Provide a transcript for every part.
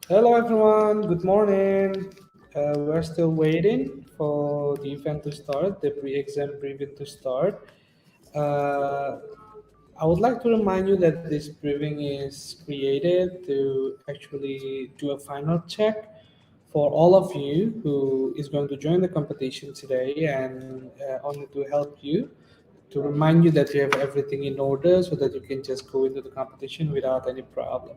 Hello everyone, good morning. We're still waiting for the event to start, the pre-exam briefing to start. Uh, I would like to remind you that this briefing is created to actually do a final check for all of you who is going to join the competition today, and only to help you, to remind you that you have everything in order so that you can just go into the competition without any problem.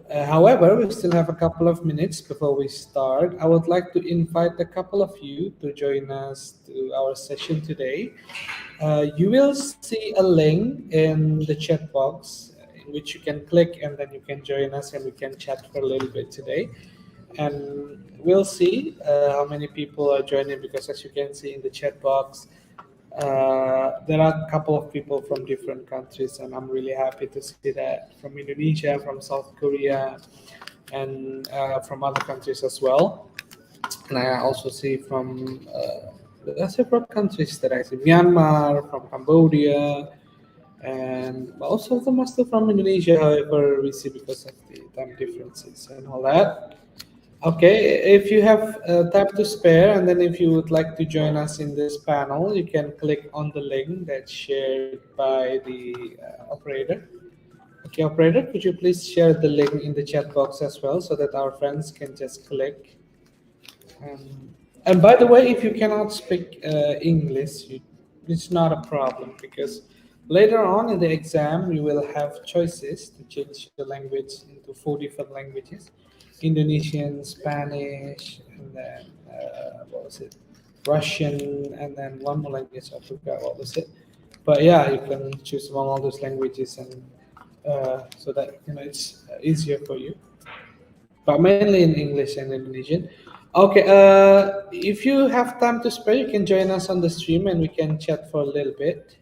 However, we still have a couple of minutes before we start. I would like to invite a couple of you to join us to our session today. You will see a link in the chat box in which you can click, and then you can join us and we can chat for a little bit today. And we'll see how many people are joining, because as you can see in the chat box, there are a couple of people from different countries, and I'm really happy to see that, from Indonesia, from South Korea, and from other countries as well. And I also see from there are several countries that I see: Myanmar, from Cambodia, and most of them are still from Indonesia. However, we see because of the time differences and all that. Okay, if you have time to spare, and then if you would like to join us in this panel, you can click on the link that's shared by the operator. Okay, operator, could you please share the link in the chat box as well so that our friends can just click? And by the way, if you cannot speak English, it's not a problem, because later on in the exam, you will have choices to change the language into 4 different languages: Indonesian, Spanish, and then what was it? Russian, and then one more language. I forgot what was it. But yeah, you can choose among all those languages, and so that it's easier for you, but mainly in English and Indonesian. Okay, if you have time to spare, you can join us on the stream and we can chat for a little bit.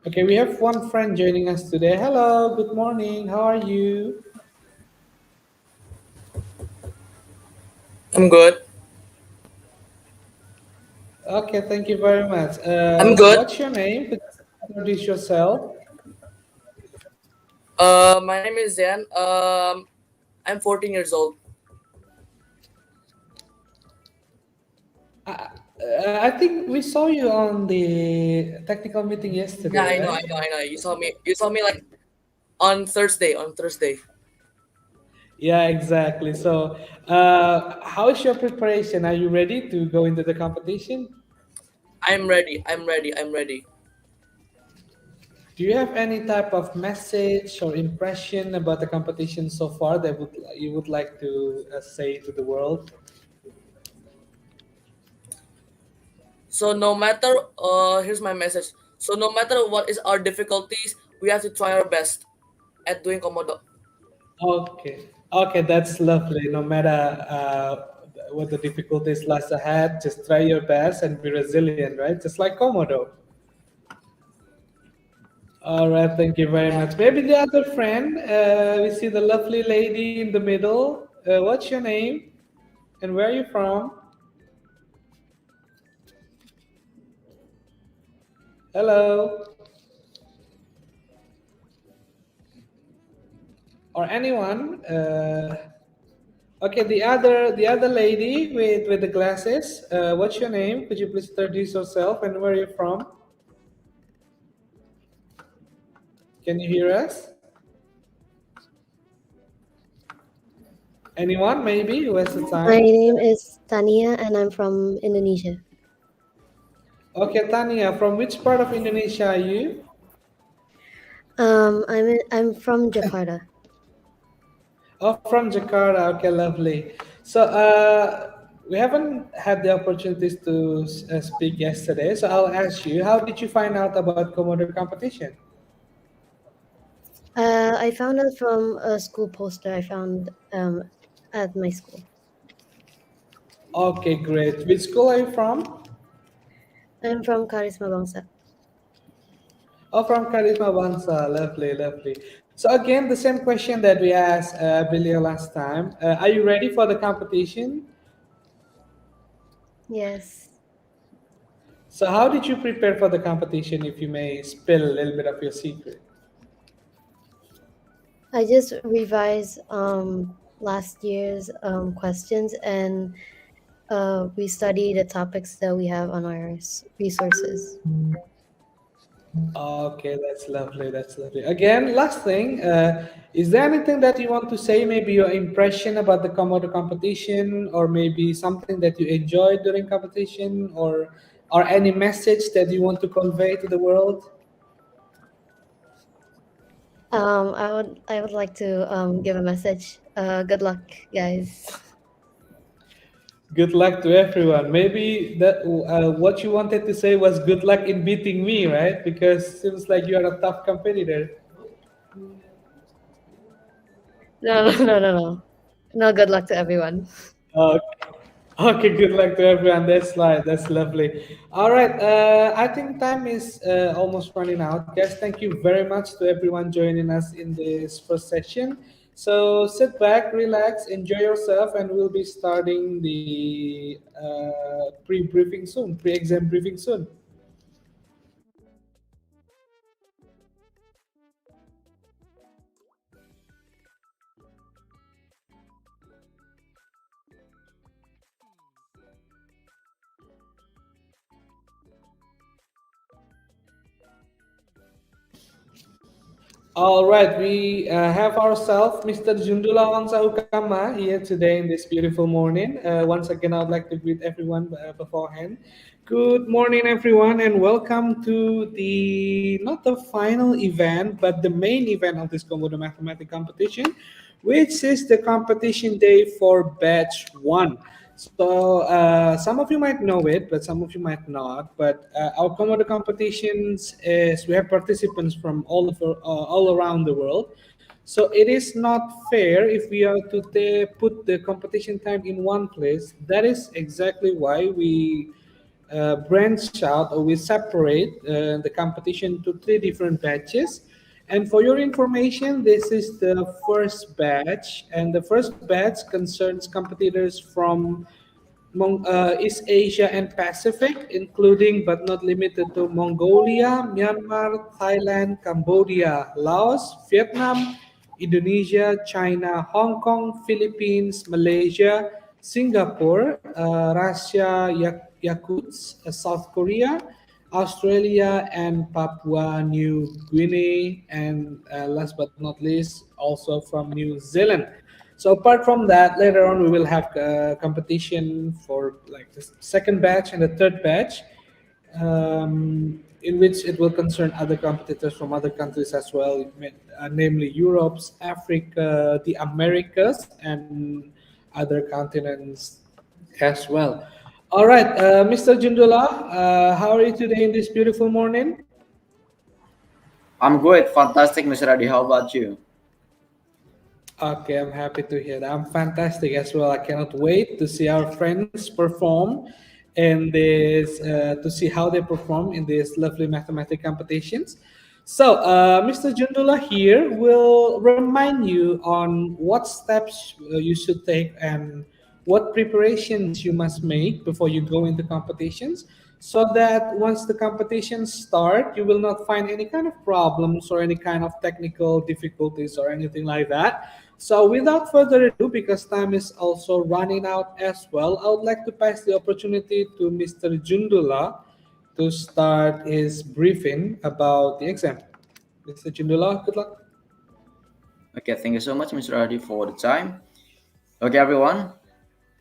Okay, we have one friend joining us today. Hello, good morning. How are you? I'm good. Okay, thank you very much. I'm good. What's your name? Could you introduce yourself? My name is Zen. I'm 14 years old. I think we saw you on the technical meeting Yeah, yesterday, I know, right? I know, I know. You saw me like on Thursday. On Thursday. Yeah, exactly. So, how is your preparation? Are you ready to go into the competition? I'm ready. I'm ready. I'm ready. Do you have any type of message or impression about the competition so far that you would like to say to the world? So no matter here's my message. So no matter what is our difficulties, we have to try our best at doing Komodo. Okay, okay, that's lovely. No matter what the difficulties lies ahead, just try your best and be resilient, right? Just like Komodo. All right, thank you very Yeah. much. Maybe the other friend, we see the lovely lady in the middle. What's your name and where are you from? Hello, or anyone? Okay, the other lady with the glasses. What's your name? Could you please introduce yourself and where are you from? Can you hear us? Anyone? Maybe who has the My time? name is Tania and I'm from Indonesia. Okay, Tanya, from which part of Indonesia are you? I'm from Jakarta. Oh, from Jakarta. Okay, lovely. So, we haven't had the opportunities to speak yesterday. So, I'll ask you, how did you find out about Komodo competition? I found it from a school poster I found at my school. Okay, great. Which school are you from? I'm from Karisma Bangsa. Oh, from Karisma Bansa. Lovely, lovely. So, again, the same question that we asked Billy last time. Are you ready for the competition? Yes. So, how did you prepare for the competition, if you may spill a little bit of your secret? I just revised last year's questions and we study the topics that we have on our resources. Okay, that's lovely. That's lovely. Again, last thing, is there anything that you want to say? Maybe your impression about the Komodo competition, or maybe something that you enjoyed during competition, or any message that you want to convey to the world? I would like to give a message. Good luck, guys. Good luck to everyone. Maybe that what you wanted to say was good luck in beating me, right? Because seems like you are a tough competitor. No, no, no, no, no. No, good luck to everyone. Okay. Okay, good luck to everyone. That's lovely. All right, I think time is almost running out, guys. Thank you very much to everyone joining us in this first session. So sit back, relax, enjoy yourself, and we'll be starting the pre-briefing soon, pre-exam briefing soon. All right, we have ourselves Mr. Jundula Wangsahukama here today in this beautiful morning. Once again, I'd like to greet everyone beforehand. Good morning, everyone, and welcome to the not the final event, but the main event of this Komodo Mathematics competition, which is the competition day for batch one. So some of you might know it, but some of you might not. But our Komodo competitions is we have participants from all around the world. So it is not fair if we are to put the competition time in one place. That is exactly why we branch out, or we separate the competition to three different batches. And for your information, this is the first batch, and the first batch concerns competitors from East Asia and Pacific, including but not limited to Mongolia, Myanmar, Thailand, Cambodia, Laos, Vietnam, Indonesia, China, Hong Kong, Philippines, Malaysia, Singapore, Russia, Yakutsk, South Korea, Australia, and Papua New Guinea, and last but not least, also from New Zealand. So apart from that, later on we will have competition for like the second batch and the third batch, in which it will concern other competitors from other countries as well, namely Europe's, Africa, the Americas, and other continents as well. All right, Mr. Jundula, how are you today in this beautiful morning? I'm great, fantastic, Mr. Adi. How about you? Okay, I'm happy to hear that. I'm fantastic as well. I cannot wait to see our friends perform in this, to see how they perform in these lovely mathematics competitions. So, Mr. Jundula here will remind you on what steps you should take and what preparations you must make before you go into competitions, so that once the competitions start, you will not find any kind of problems or any kind of technical difficulties or anything like that. So, without further ado, because time is also running out as well, I would like to pass the opportunity to Mr. Jundula to start his briefing about the exam. Mr. Jundula, good luck. Okay, thank you so much, Mr. Adi, for the time. Okay, everyone.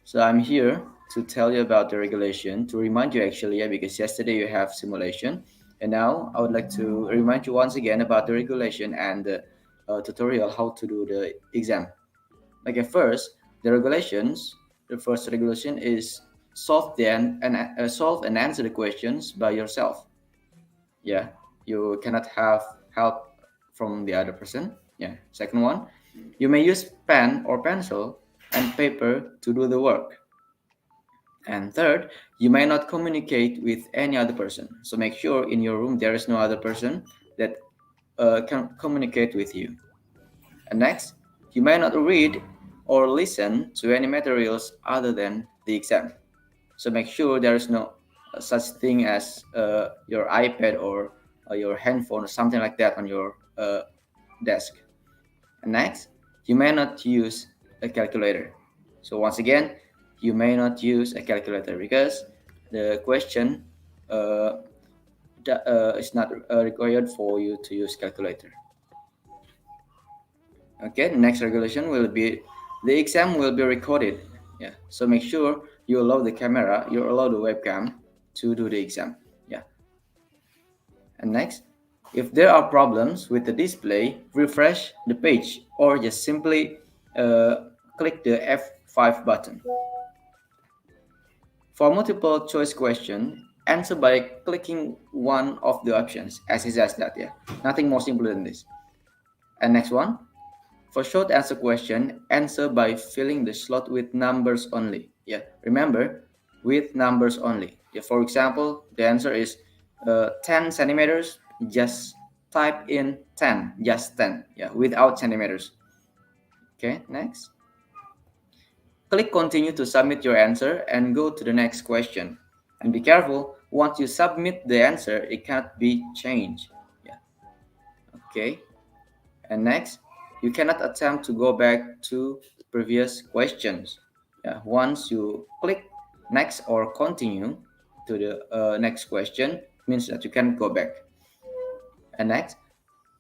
So I'm here to tell you about the regulation, to remind you actually, yeah, because yesterday you have simulation, and now I would like to remind you once again about the regulation and the tutorial how to do the exam. Okay, first the regulations. The first regulation is solve and answer the questions by yourself. Yeah, you cannot have help from the other person. Yeah. Second one, you may use pen or pencil and paper to do the work. And third, you may not communicate with any other person. So make sure in your room there is no other person that can communicate with you. And next, you may not read or listen to any materials other than the exam. So make sure there is no such thing as your iPad or your handphone or something like that on your desk. And next, you may not use a calculator. So once again, you may not use a calculator because the question is not required for you to use calculator. Okay, the next regulation will be the exam will be recorded. Yeah, so make sure you allow the camera, you allow the webcam to do the exam. Yeah, and next, if there are problems with the display, refresh the page or just simply click the F5 button. For multiple choice question, answer by clicking one of the options, as it says that. Yeah, nothing more simple than this. And next one, for short answer question, answer by filling the slot with numbers only. Yeah, remember, with numbers only. Yeah, for example, the answer is 10 centimeters. Just type in 10, just 10. Yeah, without centimeters. Okay, next. Click continue to submit your answer and go to the next question. And be careful, once you submit the answer, it cannot be changed. Yeah. Okay. And next, you cannot attempt to go back to previous questions. Yeah, once you click next or continue to the next question, means that you can go back. And next,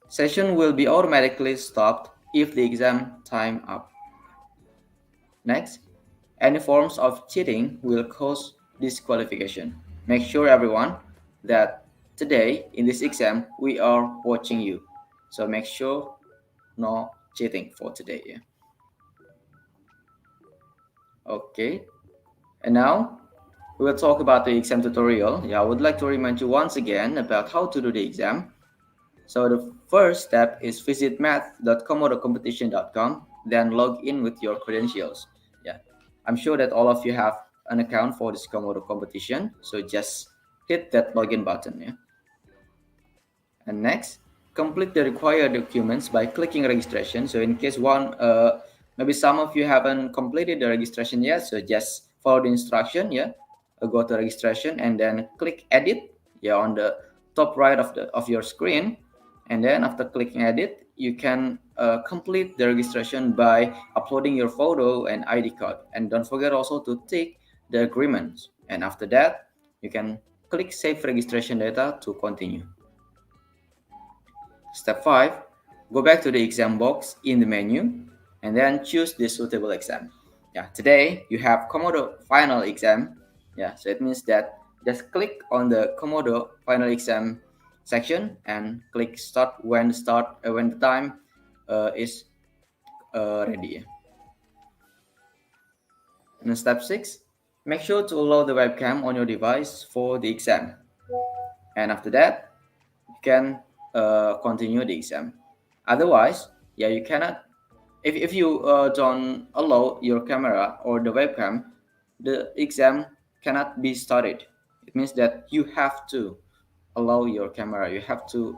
session will be automatically stopped if the exam time up. Next, any forms of cheating will cause disqualification. Make sure everyone that today in this exam we are watching you. So make sure no cheating for today. Yeah. Okay. And now we will talk about the exam tutorial. Yeah, I would like to remind you once again about how to do the exam. So the first step is visit math.komodocompetition.com, then log in with your credentials. Yeah, I'm sure that all of you have an account for this Komodo competition, so just hit that login button. Yeah. And next, complete the required documents by clicking registration. So in case maybe some of you haven't completed the registration yet, so just follow the instruction. Yeah, go to registration and then click edit. Yeah, on the top right of your screen, and then after clicking edit, you can complete the registration by uploading your photo and ID card. And don't forget also to tick the agreements. And after that, you can click save registration data to continue. Step 5, go back to the exam box in the menu and then choose the suitable exam. Yeah, today you have Komodo final exam. Yeah, so it means that just click on the Komodo final exam section and click start when the time is ready. And step 6, make sure to allow the webcam on your device for the exam. And after that, you can continue the exam. Otherwise, yeah, you cannot. If you don't allow your camera or the webcam, the exam cannot be started. It means that you have to allow your camera. You have to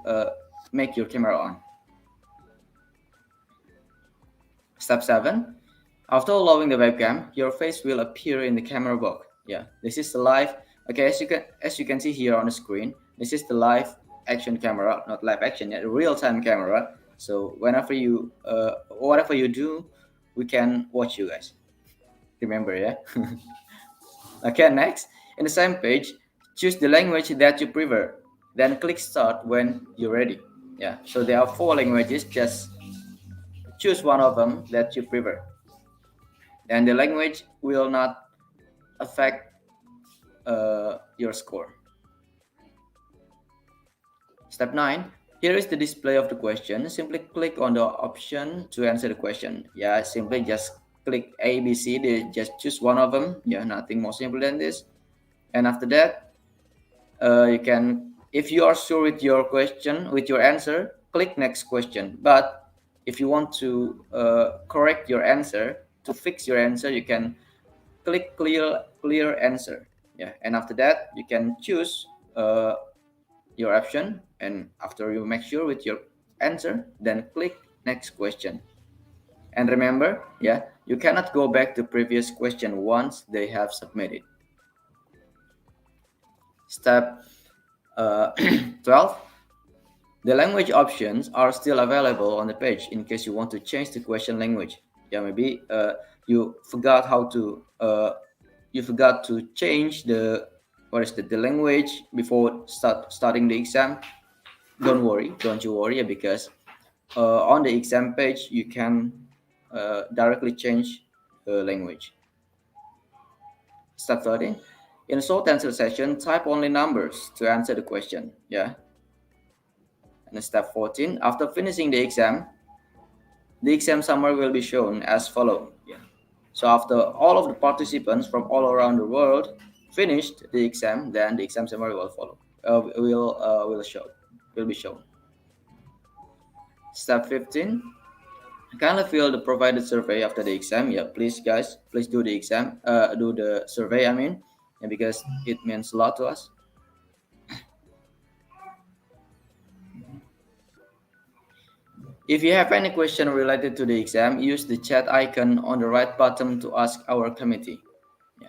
make your camera on. Step 7. After allowing the webcam, your face will appear in the camera box. Yeah, this is the live. Okay, as you can see here on the screen, this is the live action camera, not live action, yet real-time camera. So whenever whatever you do, we can watch you guys. Remember, yeah. Okay, next, in the same page, choose the language that you prefer. Then click start when you're ready. Yeah. So there are 4 languages. Just choose one of them that you prefer. And the language will not affect your score. Step 9. Here is the display of the question. Simply click on the option to answer the question. Yeah, simply just click A, B, C. Just choose one of them. Yeah, nothing more simple than this. And after that, you can, if you are sure with your question, with your answer, click next question. But if you want to correct your answer, to fix your answer, you can click clear answer. Yeah, and after that, you can choose your option, and after you make sure with your answer, then click next question. And remember, yeah, you cannot go back to previous question once they have submitted. Step 12. The language options are still available on the page in case you want to change the question language. Yeah, maybe you forgot to change the language before starting the exam. Don't you worry, because on the exam page you can directly change the language. Step 13. In a short answer session, type only numbers to answer the question. Yeah. And step 14. After finishing the exam summary will be shown as follows. Yeah. So after all of the participants from all around the world finished the exam, then the exam summary will follow. Will be shown. Step 15. Kindly fill the provided survey after the exam. Yeah, please guys, please do the exam. Do the survey. Because it means a lot to us. If you have any question related to the exam, use the chat icon on the right bottom to ask our committee. Yeah.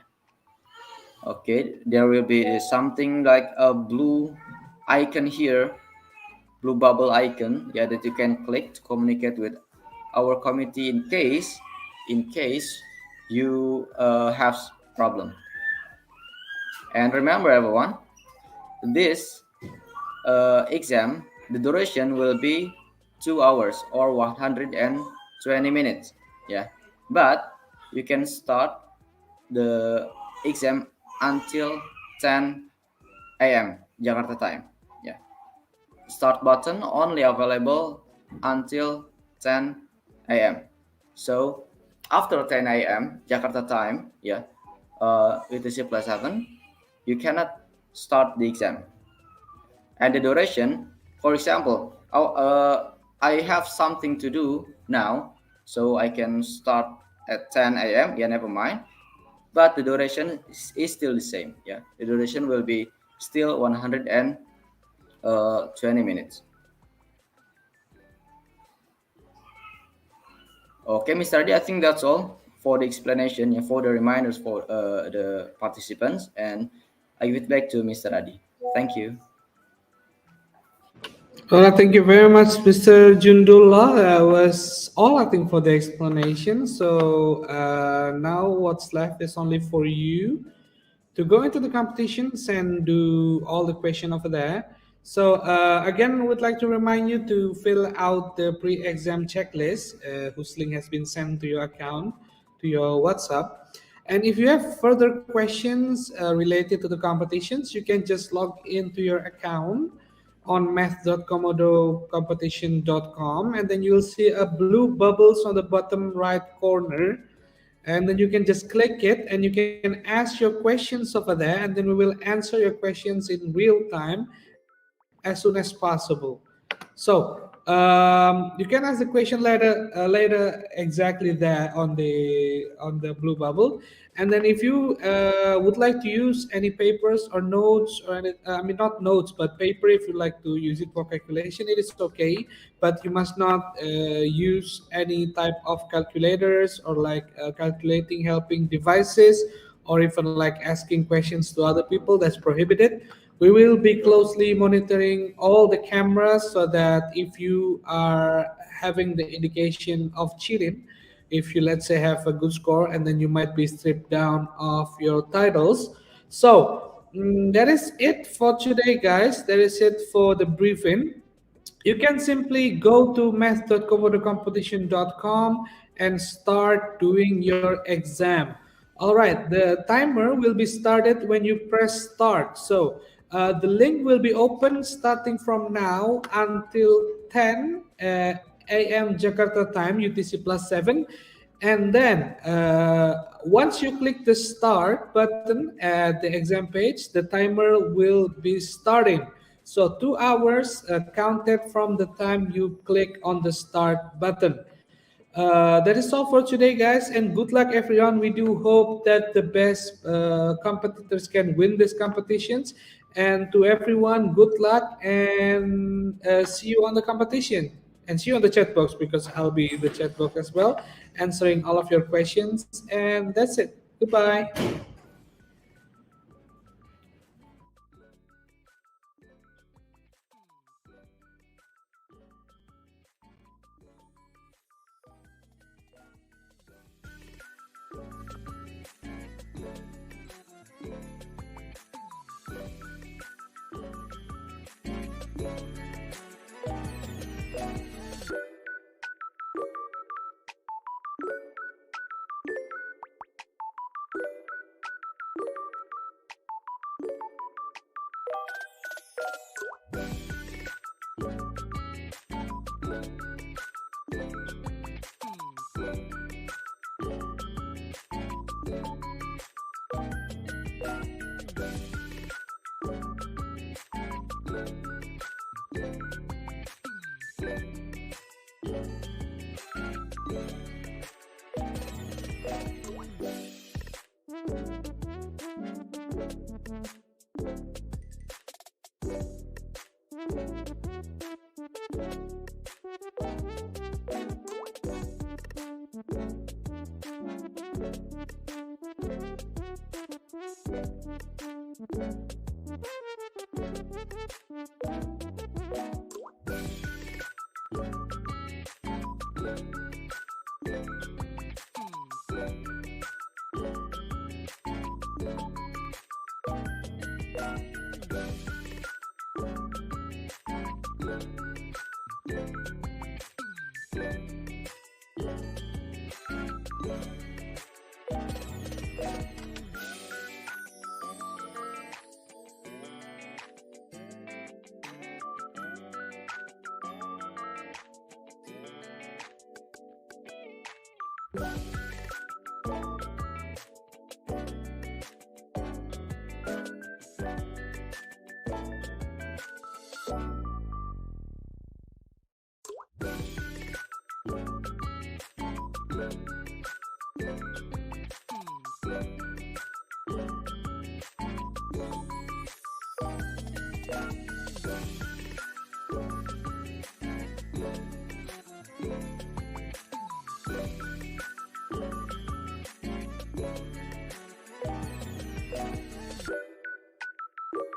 Okay, there will be something like a blue icon here, blue bubble icon, yeah, that you can click to communicate with our committee in case you have problem. And remember, everyone, this exam, the duration will be 2 hours or 120 minutes. Yeah, but you can start the exam until 10 a.m. Jakarta time. Yeah, start button only available until 10 a.m. So after 10 a.m. Jakarta time, yeah, UTC +7, you cannot start the exam. And the duration, for example, I have something to do now, so I can start at 10 a.m. Yeah, never mind. But the duration is still the same. Yeah, the duration will be still 120 minutes. Okay, Mr. Adi, I think that's all for the explanation, yeah, for the reminders for the participants, and I give it back to Mr. Adi. Thank you. Thank you very much, Mr. Jundullah. That was all, I think, for the explanation. So now what's left is only for you to go into the competitions and do all the question over there. So again, would like to remind you to fill out the pre-exam checklist, whose link has been sent to your account, to your WhatsApp. And if you have further questions related to the competitions, you can just log into your account on math.komodocompetition.com, and then you'll see a blue bubbles on the bottom right corner, and then you can just click it and you can ask your questions over there, and then we will answer your questions in real time as soon as possible. So you can ask the question later exactly there on the blue bubble. And then if you would like to use any papers or notes or any, I mean not notes but paper, if you like to use it for calculation, it is okay, but you must not use any type of calculators or like calculating helping devices, or even like asking questions to other people. That's prohibited. We will be closely monitoring all the cameras so that if you are having the indication of cheating, if you, let's say, have a good score, and then you might be stripped down of your titles. So that is it for today, guys. That is it for the briefing. You can simply go to math.komodocompetition.com and start doing your exam. All right, the timer will be started when you press start. So the link will be open starting from now until 10 a.m. Jakarta time, UTC plus 7. And then once you click the start button at the exam page, the timer will be starting. So 2 hours counted from the time you click on the start button. That is all for today, guys, and good luck, everyone. We do hope that the best competitors can win these competitions. And to everyone, good luck, and see you on the competition. And see you on the chat box, because I'll be in the chat box as well, answering all of your questions. And that's it. Goodbye.